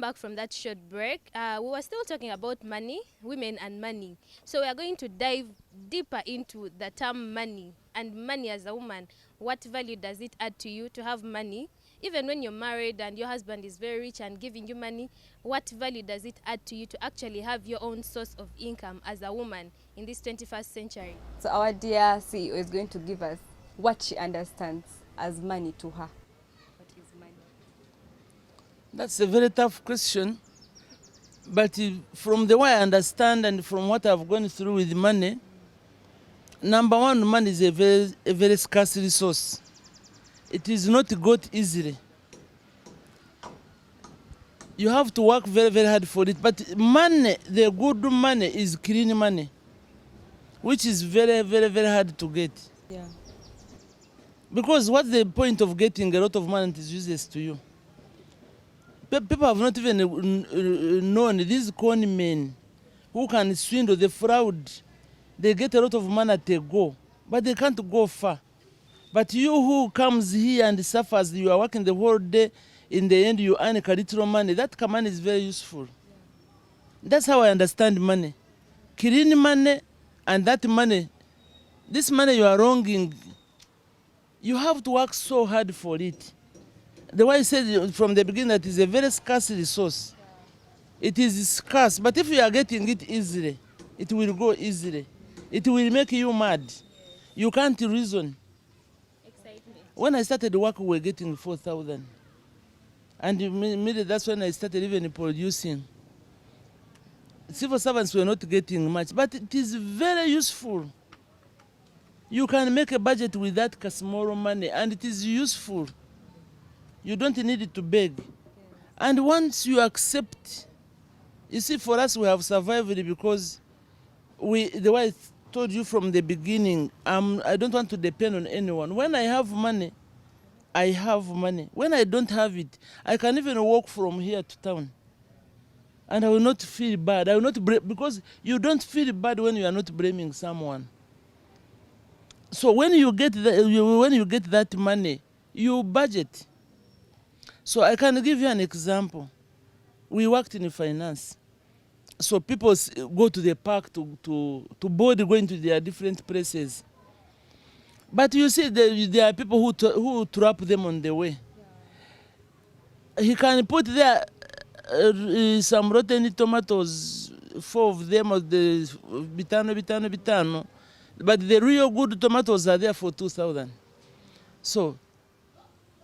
Welcome back from that short break. We were still talking about money, women and money. So we are going to dive deeper into the term money and money as a woman. What value does it add to you to have money? Even when you're married and your husband is very rich and giving you money, what value does it add to you to actually have your own source of income as a woman in this 21st century? So our dear CEO is going to give us what she understands as money to her. What is money? That's a very tough question. But from the way I understand and from what I've gone through with money, number one, money is a very scarce resource. It is not got easily. You have to work very, very hard for it. But money, the good money is clean money, which is very, very, very hard to get. Yeah. Because what's the point of getting a lot of money that is useless to you? People have not even known these con men who can swindle, the fraud. They get a lot of money to go, but they can't go far. But you who comes here and suffers, you are working the whole day, in the end you earn a little money. That money is very useful. That's how I understand money. Clean money and that money, this money you are wronging, you have to work so hard for it. The way I said from the beginning that is a very scarce resource. It is scarce, but if you are getting it easily, it will go easily. It will make you mad. You can't reason. Excitement. When I started work, we were getting 4,000. And immediately that's when I started even producing. Civil servants were not getting much, but it is very useful. You can make a budget with that small money, and it is useful. You don't need it to beg. And once you accept, you see, for us, we have survived because the way I told you from the beginning, I don't want to depend on anyone. When I have money, I have money. When I don't have it, I can even walk from here to town. And I will not feel bad. I will not because you don't feel bad when you are not blaming someone. So when you get that money, you budget. So I can give you an example. We worked in finance. So people go to the park to board going to their different places. But you see, there are people who trap them on the way. He can put there some rotten tomatoes, 4 of them, of the bitano. But the real good tomatoes are there for 2,000. So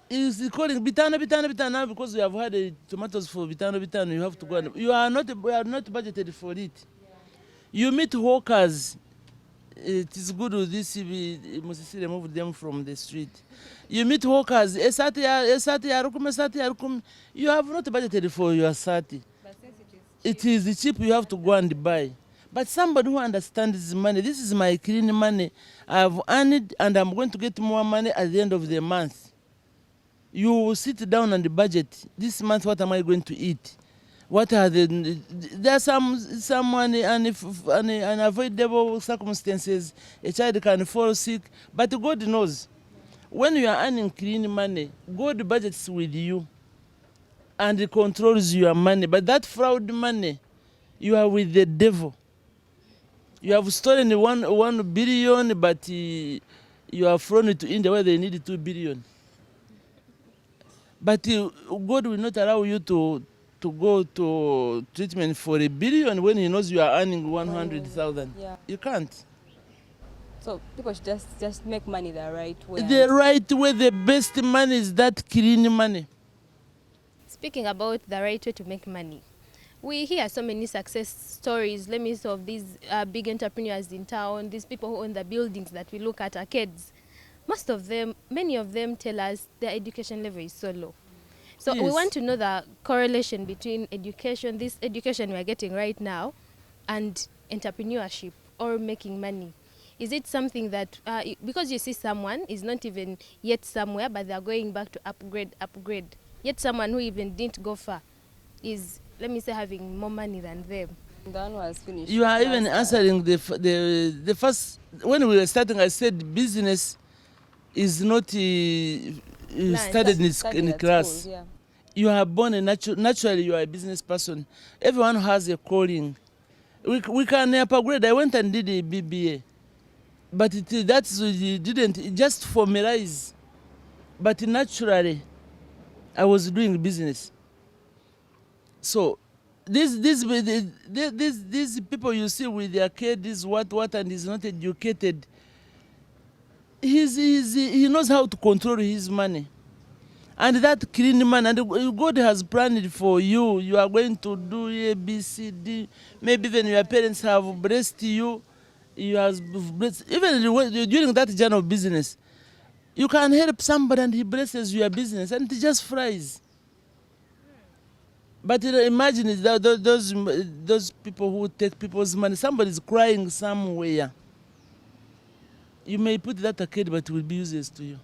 is calling bitano now because we have had tomatoes for bitano. You have to go. And we are not budgeted for it. You meet hawkers. It is good with this. We must remove them from the street. You meet hawkers. You have not budgeted for your sati. It is cheap. You have to go and buy. But somebody who understands money, this is my clean money. I have earned it, and I'm going to get more money at the end of the month. You will sit down and budget. This month, what am I going to eat? What are there are some unavoidable circumstances. A child can fall sick, but God knows. When you are earning clean money, God budgets with you and controls your money. But that fraud money, you are with the devil. You have stolen 1 billion, but you have thrown it to India where they need 2 billion. But God will not allow you to go to treatment for 1 billion when he knows you are earning 100,000. Yeah. You can't. So people should just make money the right way. The right way, the best money is that clean money. Speaking about the right way to make money, we hear so many success stories, let me say, of these big entrepreneurs in town, these people who own the buildings that we look at, arcades. Many of them tell us their education level is so low. So Yes. we want to know the correlation between education, this education we are getting right now, and entrepreneurship or making money. Is it something that, because you see someone is not even yet somewhere, but they are going back to upgrade. Yet someone who even didn't go far is, let me say, having more money than them. The one was finished. You are even answering the first, when we were starting, I said business is not studied in Studied class. at school, yeah. You are born a naturally you are a business person. Everyone has a calling. We can upgrade. I went and did a BBA, but it didn't just formalize. But naturally, I was doing business. So these people you see with their kids, what, and is not educated. He knows how to control his money. And that clean money, and God has planned it for you. You are going to do A, B, C, D. Maybe even your parents have blessed you. You have blessed, even during that journey of business, you can help somebody and he blesses your business and it just flies. But imagine those people who take people's money. Somebody's crying somewhere. You may put that kid, but it will be useless to you.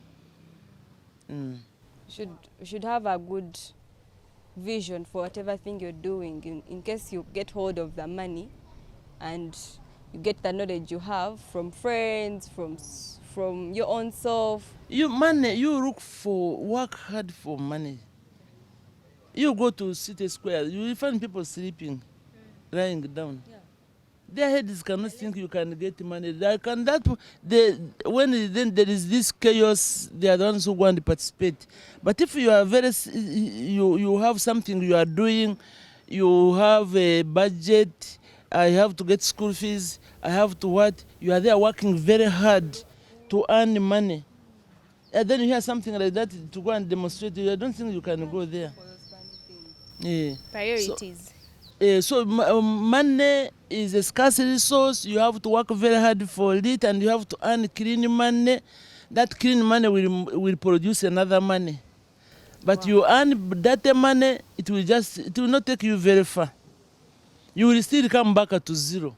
Should have a good vision for whatever thing you're doing in case you get hold of the money and you get the knowledge you have from friends, from your own self. You work hard for money. You go to City Square, you will find people sleeping, lying down. Yeah. Their heads cannot think you can get money. Then there is this chaos, they are the ones who go and participate. But if you are you have something you are doing, you have a budget, I have to get school fees, I have to what, you are there working very hard to earn money. And then you hear something like that to go and demonstrate, I don't think you can go there. Yeah. Priorities. So money is a scarce resource. You have to work very hard for it, and you have to earn clean money. That clean money will produce another money. But you earn that money, it will not take you very far. You will still come back to zero.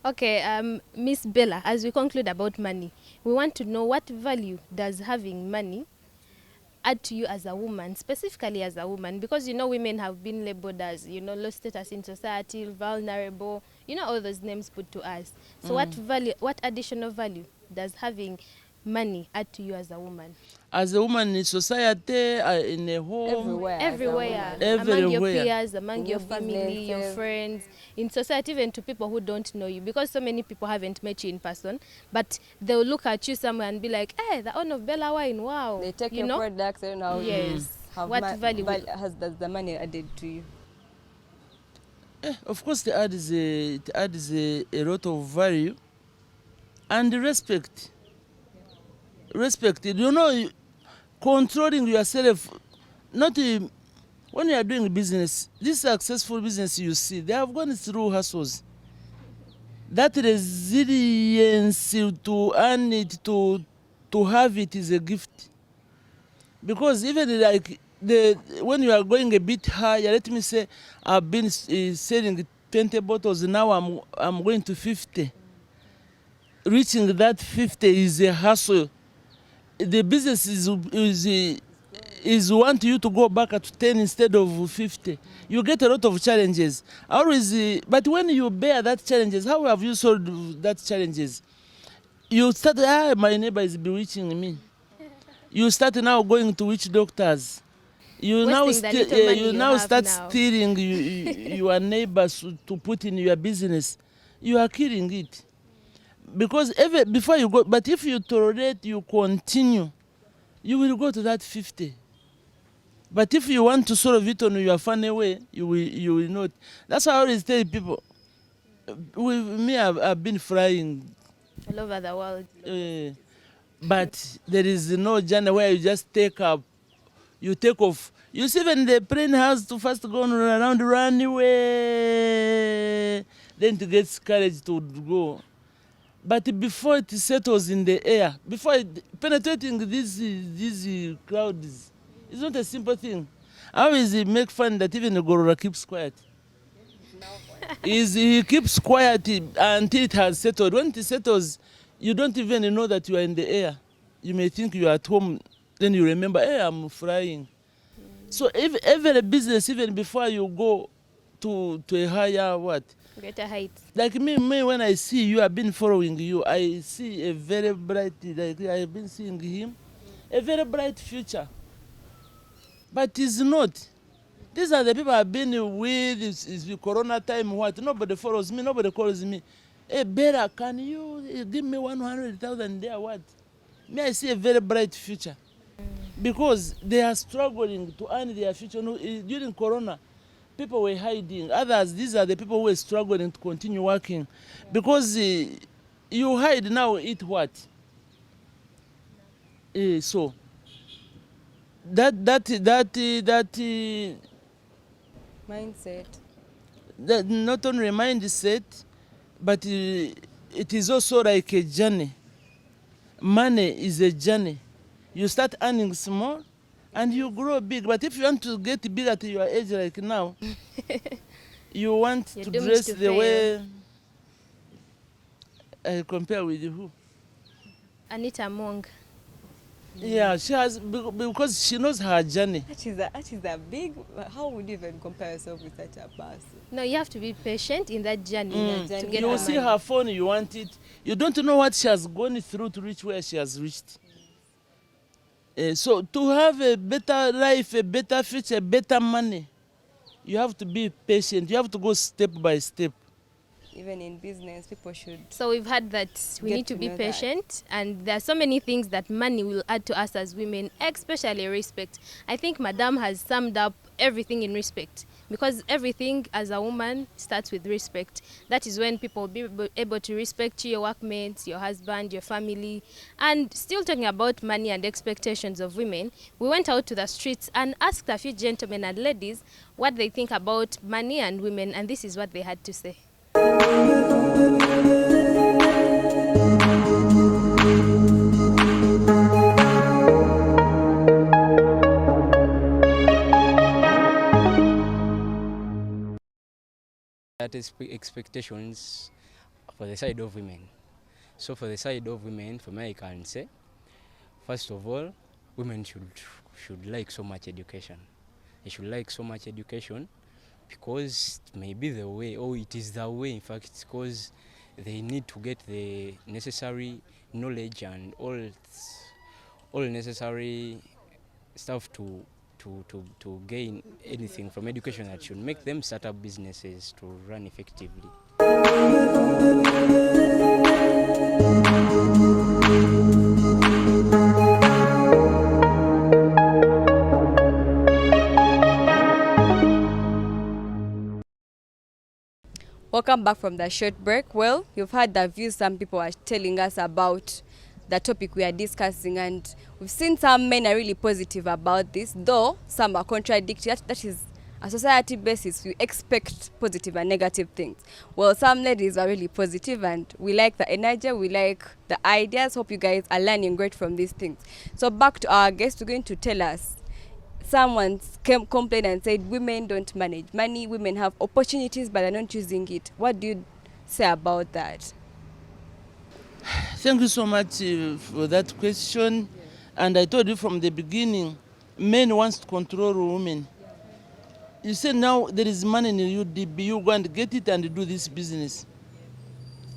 Okay, Miss Bella, as we conclude about money, we want to know what value does having money add to you as a woman, specifically as a woman, because women have been labeled as low status in society, vulnerable, all those names put to us. So what additional value does having money add to you as a woman? As a woman in society, in a home, everywhere. Among your peers, among your family, your friends, in society, even to people who don't know you, because so many people haven't met you in person, but they'll look at you somewhere and be like, hey, the owner of Bella Wine, wow. They take your products and how yes. What value does the money added to you? Of course, it adds a lot of value and respect. Respect, controlling yourself. Not when you are doing business, this successful business you see, they have gone through hustles. That resilience to earn it, to have it is a gift. Because even like when you are going a bit higher, let me say, I've been selling 20 bottles, now I'm going to 50. Reaching that 50 is a hustle. The business is want you to go back at 10 instead of 50. You get a lot of challenges. But when you bear that challenges, how have you solved that challenges? You start, my neighbor is bewitching me. You start now going to witch doctors. You now start stealing your neighbors to put in your business. You are killing it. Because before you go, but if you tolerate, you continue, you will go to that 50. But if you want to solve it on your funny way, you will not. That's why I always tell people, with me, I've been flying all over the world. But there is no journey where you just take off. You see, when the plane has to first go around the runway, then to get courage to go. But before it settles in the air, before penetrating these clouds, it's not a simple thing. I always make fun that even the gorilla keeps quiet. He keeps quiet until it has settled. When it settles, you don't even know that you are in the air. You may think you are at home, then you remember, hey, I'm flying. So every business, even before you go to a higher greater height. Like me, when I see you, I've been following you. I see a very bright, like I've been seeing him, a very bright future. But it's not. These are the people I've been with. It's the corona time. What? Nobody follows me. Nobody calls me. Hey, Bella, can you give me 100,000 there? What? Me, I see a very bright future. Because they are struggling to earn their future. No, during corona, people were hiding. Others, these are the people who were struggling to continue working. Because you hide now, eat what? So that Mindset. not only mindset, but it is also like a journey. Money is a journey. You start earning small and you grow big. But if you want to get big at your age like now, you want You're to doomed dress to the fail. way I compare with who? Anita Mong. Yeah, she has, because she knows her journey. That is a big. How would you even compare yourself with such a person? No, you have to be patient in that journey Mm. to You get You the see money. her phone, you want it. You don't know what she has gone through to reach where she has reached. So to have a better life, a better future, better money, you have to be patient. You have to go step by step. Even in business, people should. So we've had that we Get need to to be know that. patient, and there are so many things that money will add to us as women, especially respect. I think Madame has summed up everything in respect, because everything as a woman starts with respect. That is when people will be able to respect you, your workmates, your husband, your family. And still talking about money and expectations of women, we went out to the streets and asked a few gentlemen and ladies what they think about money and women, and this is what they had to say. That is expectations for the side of women. So for the side of women, for me I can say, first of all, women should like so much education. They should like so much education because it may be the way, or it is the way in fact, because they need to get the necessary knowledge and all necessary stuff to gain anything from education that should make them start up businesses to run effectively. Welcome back from the short break. Well, you've heard the views some people are telling us about the topic we are discussing, and we've seen some men are really positive about this, though some are contradictory. That is a society basis. We expect positive and negative things. Well, some ladies are really positive and we like the energy, we like the ideas. Hope you guys are learning great from these things. So back to our guest, we're going to tell us. Someone came complained and said women don't manage money, women have opportunities but they're not using it. What do you say about that? Thank you so much for that question. And I told you from the beginning, men wants to control women. You say now there is money in UDB, you go and get it and do this business.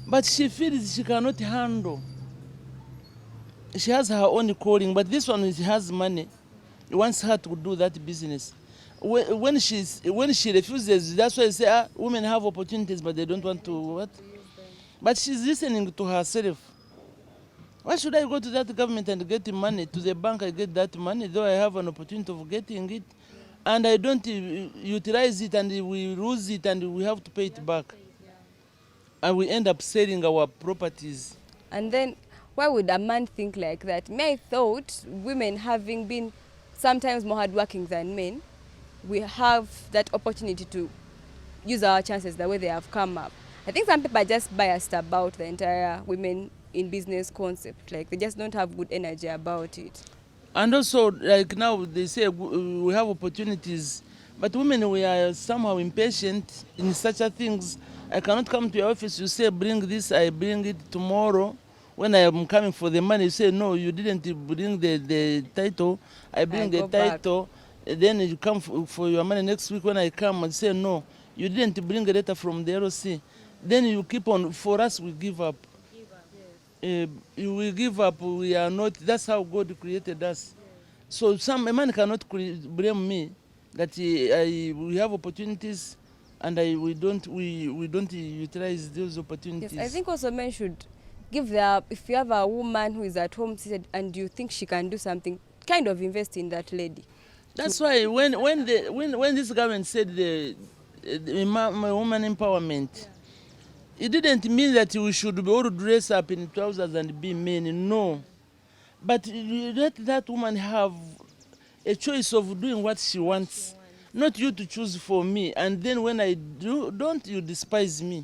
But she feels she cannot handle. She has her own calling, but this one she has money. He wants her to do that business. When she refuses, that's why I say women have opportunities, but they don't want to what? But she's listening to herself. Why should I go to that government and get the money? To the bank I get that money, though I have an opportunity of getting it, and I don't utilize it, and we lose it, and we have to pay it back. And we end up selling our properties. And then why would a man think like that? Me, I thought women having been sometimes more hardworking than men, we have that opportunity to use our chances the way they have come up. I think some people are just biased about the entire women in business concept. Like they just don't have good energy about it. And also, like now they say we have opportunities, but women, we are somehow impatient in such a things. I cannot come to your office, you say bring this, I bring it tomorrow. When I am coming for the money, you say no, you didn't bring the title, I bring the go back. title. Then you come for your money next week. When I come and say no, you didn't bring a letter from the LOC. Then you keep on, for us we give up. We give up, we are not, that's how God created us. So a man cannot blame me that we have opportunities and we don't utilize those opportunities. Yes, I think also men should give their, if you have a woman who is at home seated and you think she can do something, kind of invest in that lady. That's why when this government said the woman empowerment, it didn't mean that we should be all dress up in trousers and be men. No, but you let that woman have a choice of doing what she wants, not you to choose for me. And then when I do, don't you despise me.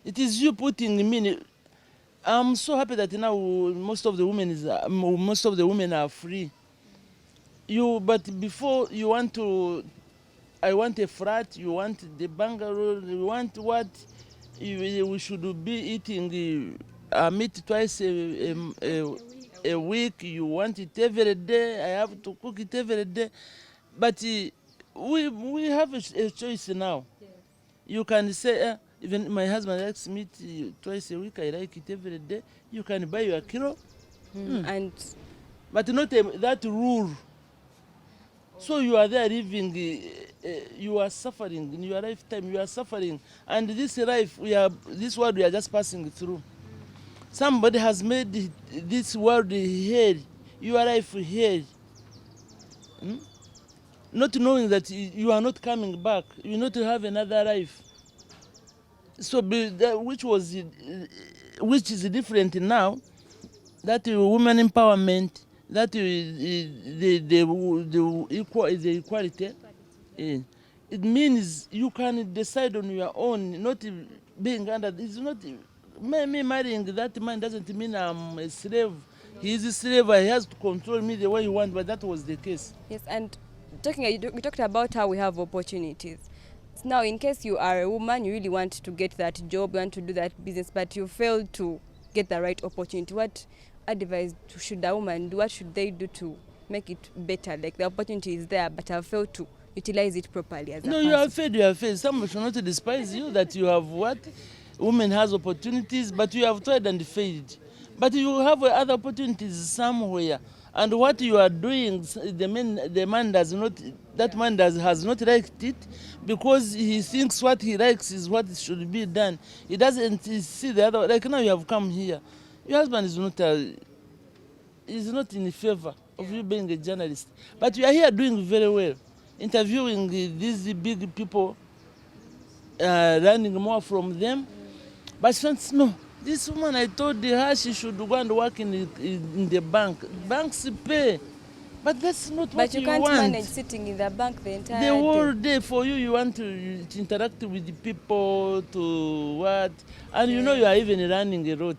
It is you putting me in. I'm so happy that now most of the women are free. But before you want to, I want a flat, you want the bungalow, you want what? We should be eating meat twice a week. You want it every day. I have to cook it every day. But we have a choice now. Yes. You can say, even my husband likes meat twice a week. I like it every day. You can buy your kilo. And But not that rule. So you are there living, you are suffering in your lifetime. You are suffering, and this life this world we are just passing through. Somebody has made this world hell, your life hell. Not knowing that you are not coming back, you not have another life. So which is different now. That women empowerment, that the equality. It means you can decide on your own, not being under. It's not me marrying that man doesn't mean I'm a slave. He is a slave. He has to control me the way he wants. But that was the case. yes, and we talked about how we have opportunities. Now, in case you are a woman, you really want to get that job, you want to do that business, but you fail to get the right opportunity. What advice should a woman do? What should they do to make it better? Like the opportunity is there, but I've failed to utilize it properly as a person. You have failed. You have failed. Someone should not despise you that you have what? Women has opportunities, but you have tried and failed. But you have other opportunities somewhere. And what you are doing, the man does not, that man has not liked it because he thinks what he likes is what should be done. He doesn't see the other. Like now you have come here. Your husband is not in favor of you being a journalist. But you are here doing very well, interviewing these big people, learning more from them. But since no, this woman, I told her she should go and work in the bank. Banks pay, but that's not what But you can't want. manage sitting in the bank the entire The day. whole day for you, you want to interact with the people, to what, and you know you are even running a lot.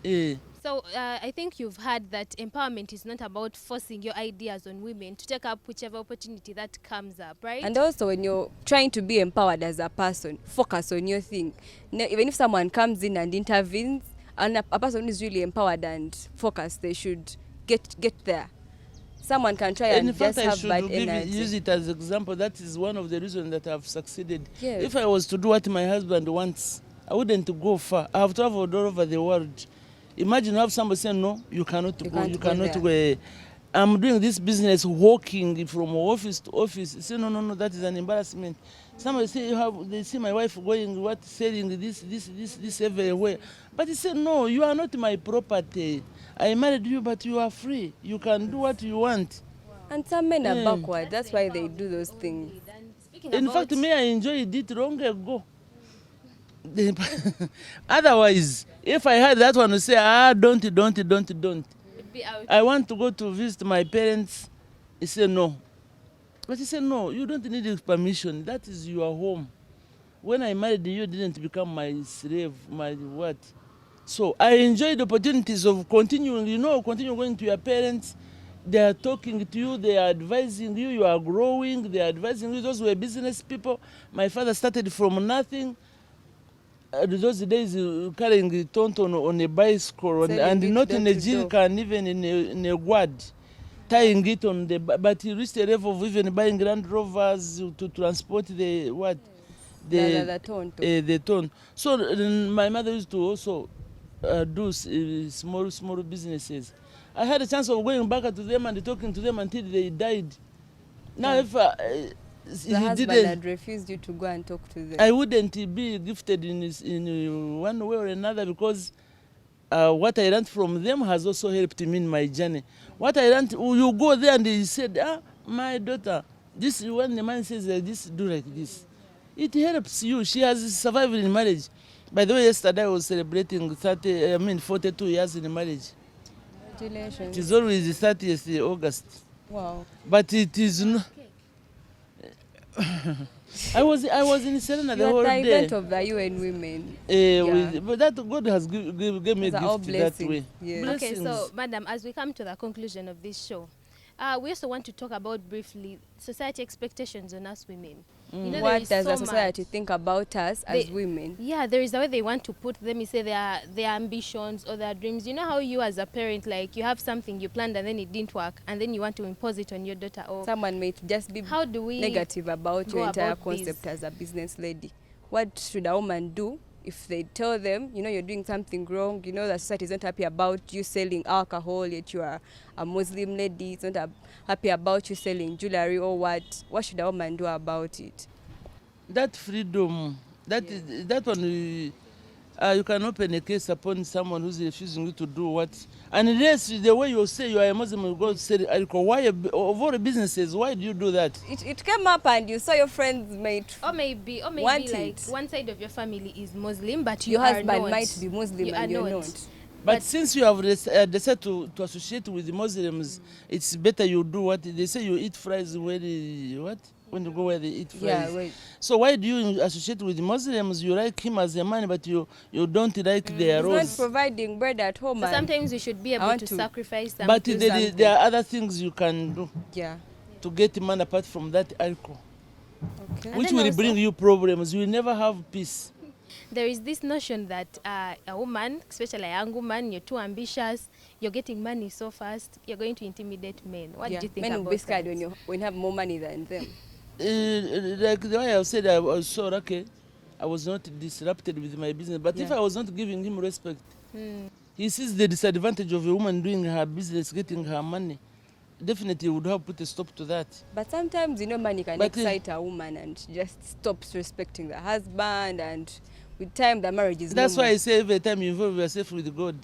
Yes. So I think you've heard that empowerment is not about forcing your ideas on women to take up whichever opportunity that comes up, right? And also, when you're trying to be empowered as a person, focus on your thing. Even if someone comes in and intervenes, and a person who is really empowered and focused, they should get there. Someone can try and In fact, just I have should bad energy. use it as an example. That is one of the reasons that I've succeeded. Yes. If I was to do what my husband wants, I wouldn't go far. I've traveled all over the world. Imagine you have somebody saying, no, you cannot go, you cannot go. I'm doing this business, walking from office to office. Say, no, that is an embarrassment. Somebody say, they see my wife going, selling this everywhere. But he said, no, you are not my property. I married you, but you are free. You can do what you want. And some men are backward. That's why they do those things. In fact, me, I enjoyed it long ago. Otherwise, if I had that one to say, don't. Be out. I want to go to visit my parents. He said no. But he said no, you don't need his permission. That is your home. When I married you, didn't become my slave, my what. So I enjoyed the opportunities of continuing going to your parents. They are talking to you, they are advising you, you are growing, they are advising you. Those were business people. My father started from nothing. Those days carrying the tonton on a bicycle and not in a jerrycan, even in a wad, tying it on the. But he reached a level of even buying Land Rovers to transport the what, The ton. So my mother used to also do small businesses, I had a chance of going back to them and talking to them until they died. Now, Yeah. if The he husband didn't, had refused you to go and talk to them. I wouldn't be gifted in one way or another, because what I learned from them has also helped me in my journey. What I learned, you go there and he said, my daughter, this, when the man says like this, do like this. It helps you. She has survived in marriage. By the way, yesterday I was celebrating 42 years in marriage. It Congratulations. is always the 30th August. Wow. But it is not. I was in Serena the You whole are the day. event of the UN Women. But that God has gave me a Those are all gift that way. blessings. Yeah. Okay, so Blessings. madam, as we come to the conclusion of this show, we also want to talk about briefly society expectations on us women. You know, there What is does so the society much. think about us as They- women? Yeah, there is a way they want to put, let me say, their ambitions or their dreams. You know how you as a parent, like you have something you planned and then it didn't work, and then you want to impose it on your daughter. Or Someone may just be how do we negative about go your entire about this? concept as a business lady. What should a woman do if they tell them, you know, you're doing something wrong, you know, the society is not happy about you selling alcohol, yet you are a Muslim lady, it's not happy about you selling jewelry, or what should a woman do about it? That freedom, that one, you can open a case upon someone who's refusing you to do what. Unless the way you say you are a Muslim, you go to say alcohol. Why, of all the businesses, why do you do that? It came up and you saw your friends mate. Or maybe Want like it. one side of your family is Muslim, but Your you are husband not. might be Muslim You and are you're not. not. But since you have decided to associate with the Muslims, it's better you do what they say. You eat fries when you go where they eat fries. Yeah, wait. So why do you associate with the Muslims? You like him as a man, but you don't like their He's not roles. providing bread at home. So and- sometimes we should be able want to to- sacrifice some. But do there are other things you can do Yeah. to get man apart from that alcohol, Okay. And which then will also- bring you problems. You will never have peace. There is this notion that a woman, especially a young woman, you're too ambitious, you're getting money so fast, you're going to intimidate men. What Yeah. do you think Men about will be scared that? when you have more money than them. Like the way I said, I was so lucky. I was not disrupted with my business. But if Yeah. I was not giving him respect, he sees the disadvantage of a woman doing her business, getting her money. Definitely would have put a stop to that. But sometimes, you know, money can But, excite a woman and she just stops respecting the husband, and with time the marriage is That's no why more. I say every time you involve yourself with God,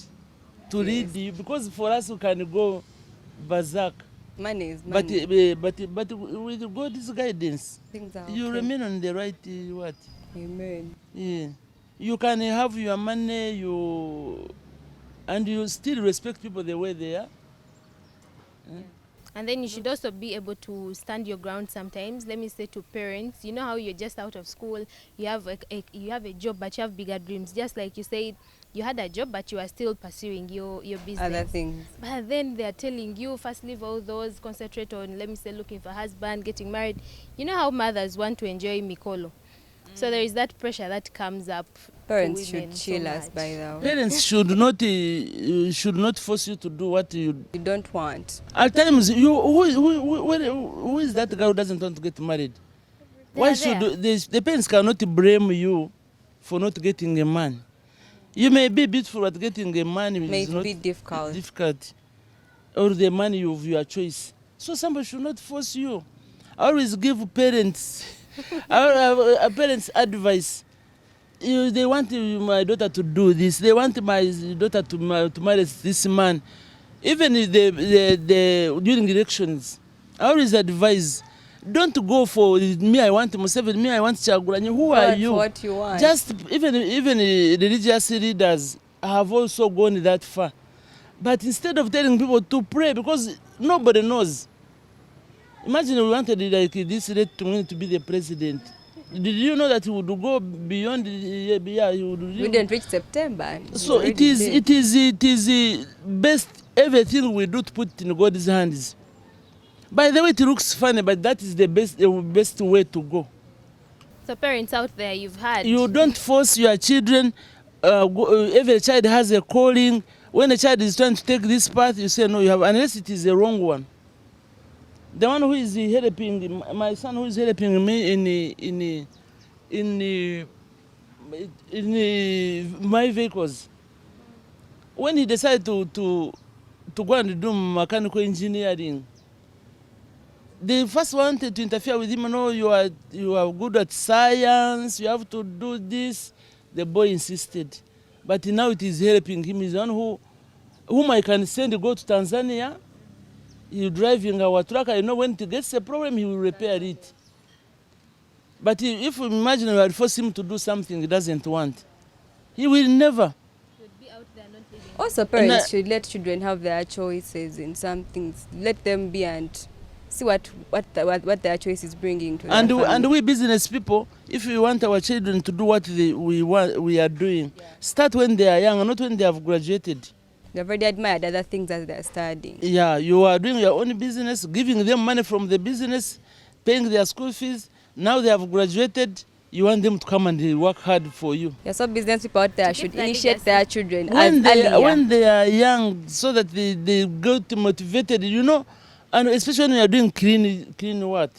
to lead you, because for us we can go berserk. Money is But money. but with God's guidance, Things are you okay. remain on the right what? Amen. Yeah. You can have your money, and you still respect people the way they are. And then you should also be able to stand your ground sometimes. Let me say to parents, you know how you're just out of school, you have a job, but you have bigger dreams. Just like you said, you had a job, but you are still pursuing your business. Other things. But then they're telling you, first leave all those, concentrate on, let me say, looking for a husband, getting married. You know how mothers want to enjoy Mikolo. So there is that pressure that comes up. to Parents should women so chill us much. by the way. Parents should not force you to do what you. You don't want. At times, who is that guy who doesn't want to get married? They Why are should there. the parents cannot blame you for not getting a man? You may be beautiful, but getting a man May is it not be difficult. or the man of your choice. So somebody should not force you. I always give parents, parents advice. They want my daughter to do this. They want my daughter to marry this man. Even if during elections, I always advise, don't go for me. I want Museveni. Me, I want Chagulanyi. Who are you? What you want. Just even religious leaders have also gone that far. But instead of telling people to pray, because nobody knows. Imagine we wanted like this late to be the president. Did you know that he would go beyond? Yeah, he would. We didn't reach September. It's So already there. it is best everything we do to put in God's hands. By the way, it looks funny, but that is the best way to go. So parents out there, you've had. You don't force your children. Every child has a calling. When a child is trying to take this path, you say no, you have, unless it is the wrong one. The one who is helping my son, who is helping me in my vehicles, when he decided to to go and do mechanical engineering. They first wanted to interfere with him. No, you are good at science. You have to do this. The boy insisted, but now it is helping him. He's the one whom I can send to go to Tanzania. He's driving our truck. I know when it gets a problem, he will repair it. But if we imagine we had forced him to do something he doesn't want, he will never. Also, parents should let children have their choices in some things. Let them be and see what their choice is bringing to their family. And we business people, if we want our children to do what we are doing, start when they are young, not when they have graduated. They've already admired other things as they're studying. Yeah, you are doing your own business, giving them money from the business, paying their school fees. Now they have graduated. You want them to come and work hard for you. Yeah, so business people out there should initiate their children when when they are young, so that they get motivated, you know, and especially when you are doing clean what?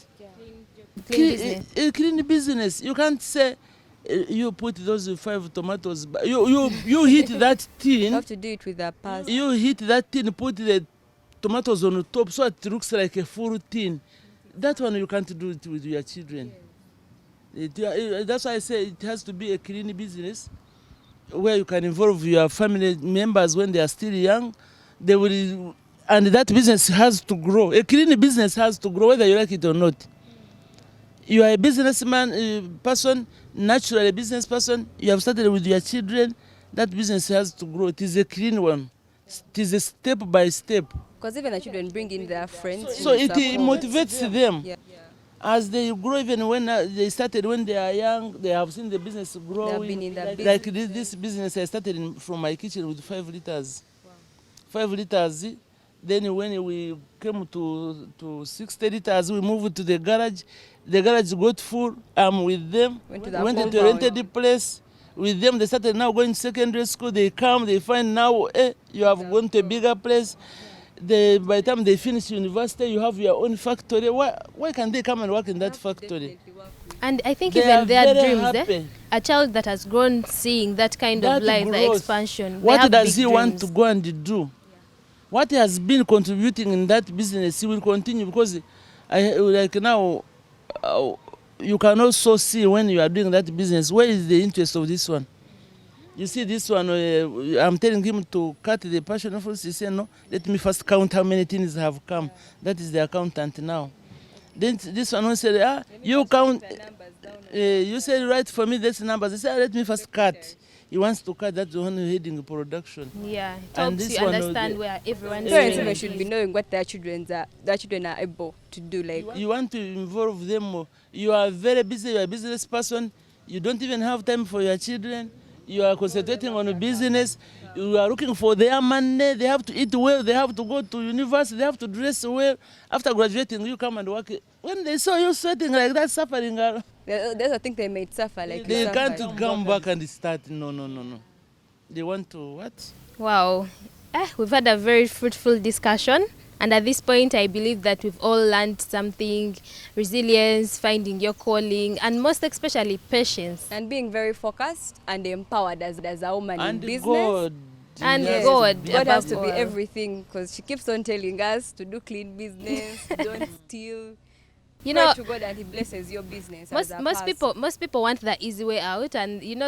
Clean business. Clean business. You can't say you put those 5 tomatoes. You hit that tin. You have to do it with a pass. You hit that tin, put the tomatoes on the top, so it looks like a full tin. That one you can't do it with your children. That's why I say it has to be a clean business where you can involve your family members when they are still young. They will, and that business has to grow. A clean business has to grow, whether you like it or not. You are a businessman person, naturally a business person. You have started with your children. That business has to grow. It is a clean one. It is a step by step. Because even the children bring in their friends. So it motivates them. Yeah. As they grow, even when they started when they are young, they have seen the business growing. They have been in that like this business, I started from my kitchen with 5 liters. Wow. 5 liters. Then when we came to 60 liters, we moved to the garage. The garage got full. I'm with them. Went into a rented place. With them, they started now going to secondary school. They come, they find now, you have gone to a bigger place. By the time they finish university, you have your own factory. Why can't they come and work in that factory? And I think They even are their very dreams, happy. a child that has grown seeing that kind of That life, the growth. expansion. they What have does big he want dreams. to go and do? What he has been contributing in that business, he will continue, because like now, you can also see when you are doing that business, where is the interest of this one? You see this one, I'm telling him to cut the passion fruits. He said, no, let me first count how many things have come. That is the accountant now. Then this one said, you count, you said, write for me these numbers. He said, let me first cut. He wants to cut, that's the one heading production. Yeah, it And helps this you one understand where everyone's Parents doing. even should be knowing what their children are able to do. Like You want to involve them more. You are very busy, you are a business person. You don't even have time for your children. You are concentrating on a business. You are looking for their money. They have to eat well. They have to go to university. They have to dress well. After graduating, you come and work. When they saw you sweating like that, suffering, there's a thing they may suffer. Like they you can't suffered. come back and start. No. They want to what? Wow. We've had a very fruitful discussion. And at this point, I believe that we've all learned something: resilience, finding your calling, and most especially patience. And being very focused and empowered as a woman in And business. God. And Yes. God. God has to above be all. everything, because she keeps on telling us to do clean business, don't steal. You Pray know, to God and He blesses your business. most people want the easy way out, and you know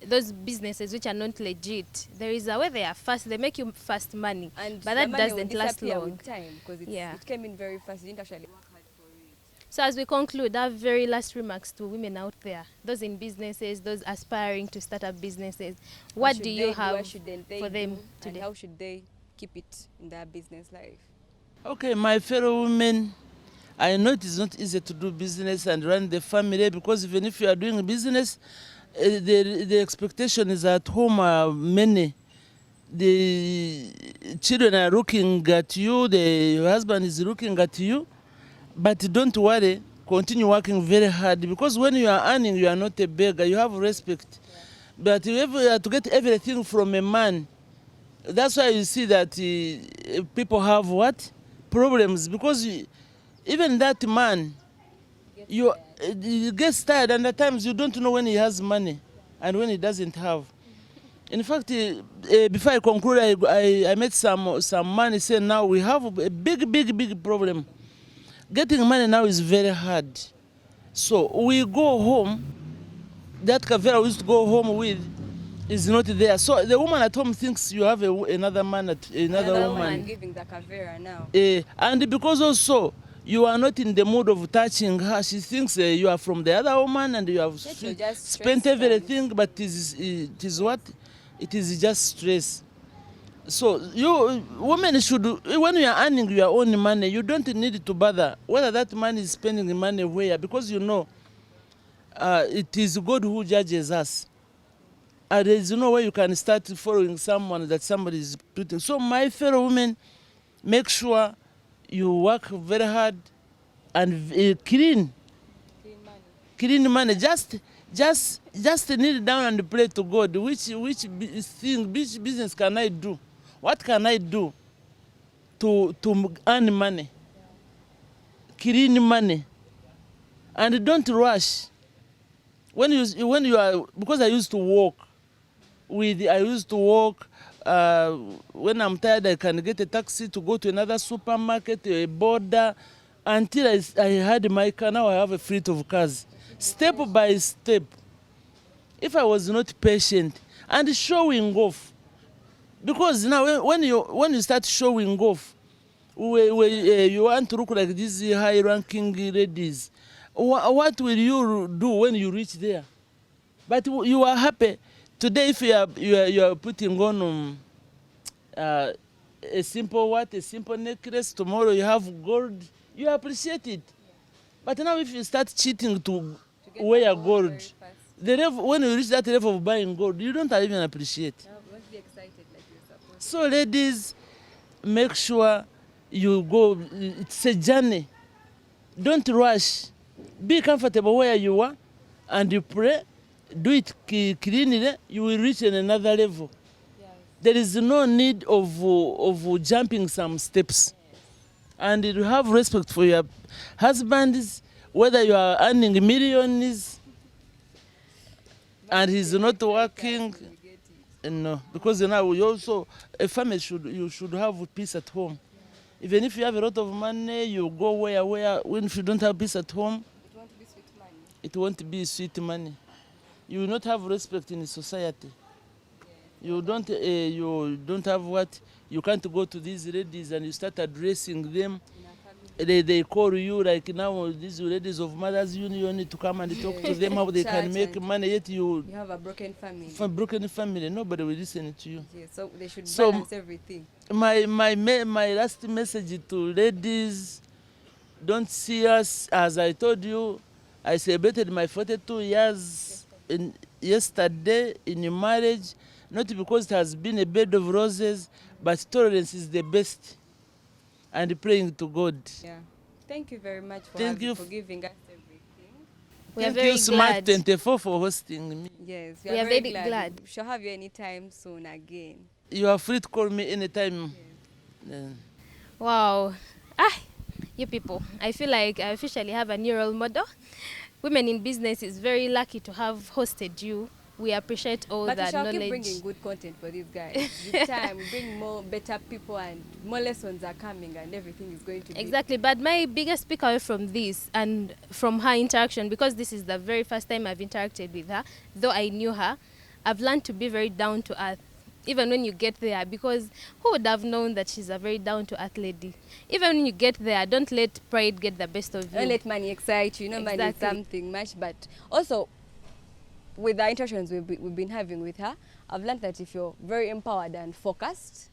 those businesses which are not legit. There is a way they are fast. They make you fast money, and but that the money doesn't will last disappear long. with time, because Yeah. it came in very fast. You didn't actually work hard for it. So as we conclude, our very last remarks to women out there, those in businesses, those aspiring to start up businesses, what should do they you have what shouldn't they for them do, today? and how should they keep it in their business life? Okay, my fellow women, I know it is not easy to do business and run the family, because even if you are doing business, the expectation is at home are many. The children are looking at you, your husband is looking at you, but don't worry, continue working very hard, because when you are earning, you are not a beggar, you have respect. But you have to get everything from a man. That's why you see that people have what? Problems, because even that man, he gets tired, and at times you don't know when he has money and when he doesn't have. In fact, before I conclude, I met some money saying now we have a big problem. Getting money now is very hard. So we go home, that kavera we used to go home with is not there. So the woman at home thinks you have another man, another woman. Giving the kavera now. And because also you are not in the mood of touching her, she thinks you are from the other woman and you have spent everything, but it is what? It is just stress. So you women should, when you are earning your own money, you don't need to bother whether that money is spending money where, because you know it is God who judges us. And there is no way you can start following someone that somebody is putting. So my fellow women, make sure you work very hard and clean money. Just kneel down and pray to God. Which business can I do? What can I do to earn money? Clean money, and don't rush. When you are, because I used to walk. When I'm tired, I can get a taxi to go to another supermarket, a border, until I had my car. Now I have a fleet of cars, step by step. If I was not patient and showing off, because now when you start showing off, you want to look like these high-ranking ladies, what will you do when you reach there? But you are happy. Today, if you are putting on a simple necklace, tomorrow you have gold, you appreciate it. But now if you start cheating to wear gold, when you reach that level of buying gold, you don't even appreciate. You won't be excited like you're supposed to. So ladies, make sure you go, it's a journey. Don't rush. Be comfortable where you are and you pray. Do it cleanly, you will reach another level. Yes. There is no need of jumping some steps. Yes. And you have respect for your husbands, whether you are earning millions and he's not working. No, because now you also, a family you should have peace at home. Yeah. Even if you have a lot of money, you go where when if you don't have peace at home, it won't be sweet money. It won't be sweet money. You will not have respect in society. You don't have what? You can't go to these ladies and you start addressing them. They call you like now these ladies of Mothers Union to come and talk to them how they can make money, yet you have a broken family. For broken family, nobody will listen to you. Yeah, so they should balance everything. My last message to ladies, don't see us, as I told you, I celebrated my 42 years yesterday in marriage, not because it has been a bed of roses, but tolerance is the best, and praying to God. Yeah. Thank you very much for giving us everything. We are very Smart glad. 24 for hosting me. Yes, we are very glad. We shall have you anytime soon again. You are free to call me anytime. Yes. Wow. You people, I feel like I officially have a new role model. Women in Business is very lucky to have hosted you. We appreciate all that knowledge. But we shall keep bringing good content for these guys. With time, we bring more better people and more lessons are coming and everything is going to be... Exactly. But my biggest takeaway from this and from her interaction, because this is the very first time I've interacted with her, though I knew her, I've learned to be very down to earth. Even when you get there, because who would have known that she's a very down-to-earth lady? Even when you get there, don't let pride get the best of you. Don't let money excite you. Money is something much, but also with the interactions we've been having with her, I've learned that if you're very empowered and focused,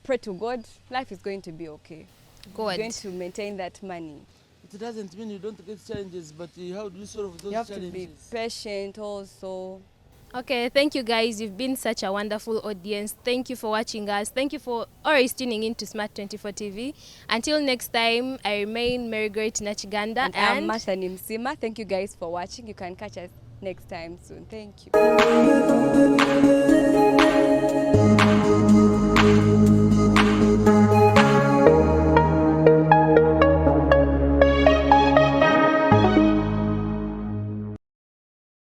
pray to God, life is going to be okay. Good. You're going to maintain that money. It doesn't mean you don't get challenges, but how do you solve those challenges? You have to be patient also. Okay, thank you guys. You've been such a wonderful audience. Thank you for watching us. Thank you for always tuning in to Smart 24 TV. Until next time, I remain Mary Great Nachiganda. And I'm Martha Nimsima. Thank you guys for watching. You can catch us next time soon. Thank you.